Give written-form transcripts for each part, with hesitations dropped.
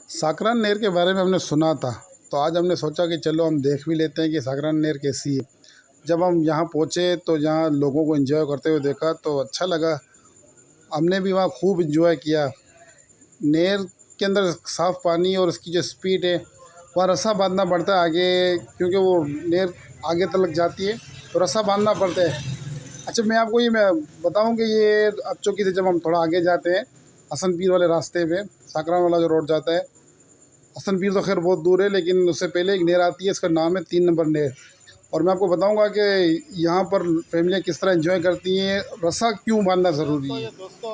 साकरान नहर के बारे में हमने सुना था, तो आज हमने सोचा कि चलो हम देख भी लेते हैं कि साकरान नहर कैसी है। जब हम यहाँ पहुँचे तो यहाँ लोगों को एंजॉय करते हुए देखा तो अच्छा लगा। हमने भी वहाँ खूब एंजॉय किया। नहर के अंदर साफ़ पानी और उसकी जो स्पीड है, वहाँ रस्सा बांधना पड़ता है आगे, क्योंकि वो नहर आगे तक जाती है तो रस्सा बांधना पड़ता है। अच्छा, मैं बताऊँ कि ये अब चौकी से जब हम थोड़ा आगे जाते हैं हसन पीर वाले रास्ते पे, साकरान वाला जो रोड जाता है, हसन पीर तो खैर बहुत दूर है, लेकिन उससे पहले एक नहर आती है, इसका नाम है 3 नंबर नहर। और मैं आपको बताऊंगा कि यहाँ पर फैमिलियाँ किस तरह एंजॉय करती हैं, रस्सा क्यों बांधना ज़रूरी है। दोस्तों,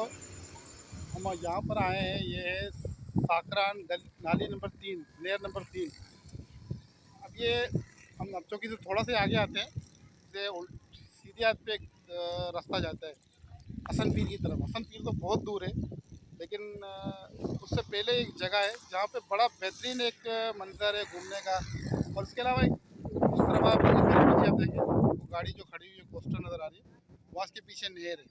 हम यहाँ पर आए हैं। ये है साकरान नाली नंबर 3, नहर नंबर 3। अब ये हम चौकी से थोड़ा से आगे आते हैं, से सीधे हाथ पे एक रास्ता जाता है हसन पीर की तरफ। हसन पीर तो बहुत दूर है, लेकिन उससे पहले एक जगह है जहाँ पे बड़ा बेहतरीन एक मंजर है घूमने का। और इसके अलावा उस तरफ आप पीछे आप देखें, वो गाड़ी जो खड़ी हुई है कोस्टर नज़र आ रही है, वहाँ के पीछे नहर है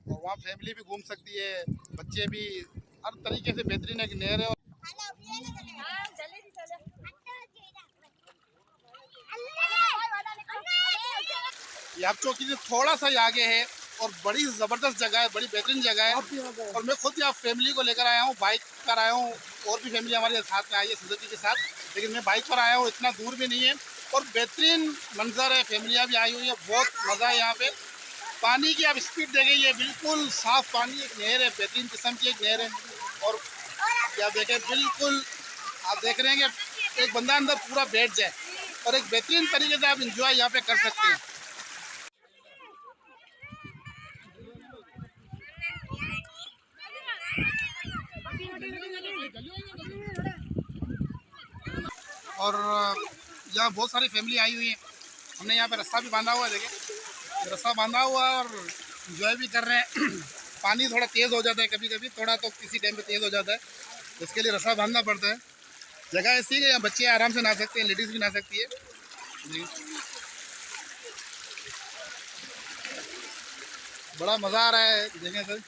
और वहाँ फैमिली भी घूम सकती है, बच्चे भी, हर तरीके से बेहतरीन एक नहर है। ये आप चौकी से थोड़ा सा ही आगे है और बड़ी ज़बरदस्त जगह है, बड़ी बेहतरीन जगह है। और मैं खुद यहाँ फैमिली को लेकर आया हूँ, बाइक पर आया हूँ। और भी फैमिली हमारे साथ में आई है सुजुकी के साथ, लेकिन मैं बाइक पर आया हूँ, इतना दूर भी नहीं है। और बेहतरीन मंजर है, फैमिलियाँ भी आई हुई है, बहुत मज़ा है यहाँ पे। पानी की आप स्पीड देखें, ये बिल्कुल साफ़ पानी, एक नहर है, बेहतरीन किस्म की एक नहर है। और क्या देखें, बिल्कुल आप देख रहे हैं कि एक बंदा अंदर पूरा बैठ जाए और एक बेहतरीन तरीके से आप इंजॉय यहाँ पे कर सकते हैं। और यहाँ बहुत सारी फैमिली आई हुई है। हमने यहाँ पे रास्ता भी बांधा हुआ है, देखें रास्ता बांधा हुआ है और इंजॉय भी कर रहे हैं। पानी थोड़ा तेज़ हो जाता है कभी कभी, थोड़ा तो किसी टाइम पे तेज़ हो जाता है, तो इसके लिए रास्ता बांधना पड़ता है। जगह ऐसी है कि यहाँ बच्चे आराम से नहा सकते हैं, लेडीज़ भी नहा सकती है जी। बड़ा मज़ा आ रहा है, देखें सर।